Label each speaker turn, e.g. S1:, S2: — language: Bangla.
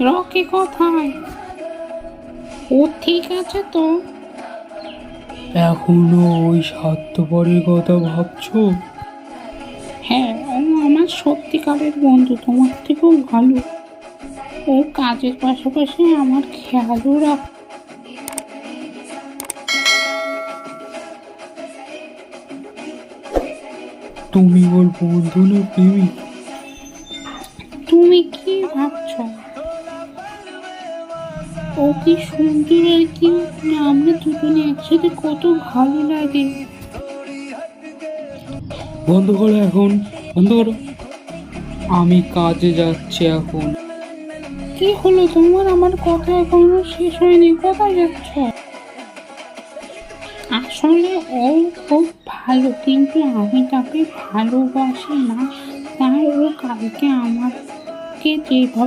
S1: রকি কোথায়? ও ঠিক আছে তো?
S2: এখনো ওই স্বার্থপরের কথা ভাবছো?
S1: হ্যাঁ, ও আমার সত্যিকারের বন্ধু, তোমার থেকেও ভালো। ও কাজের পাশাপাশি আমার খেয়ালও রাখ।
S2: তুমি ওর বন্ধু না প্রেমিক?
S1: তুমি কি ভাবছো? ও কি সুন্দর আর কি, আমরা দুজনে একসাথে কত ভালো লাগে।
S2: বন্ধ করো এখন, বন্ধ করো। আমি কাজে যাচ্ছি এখন।
S1: কি হলো তোমার? আমার কথা এখনো শেষ হয়নি, কোথায় যাচ্ছ? আসলে ও খুব ভালো, কিন্তু আমি তাকে ভালোবাসি না। তাই ও কালকে আমাকে যেভাবে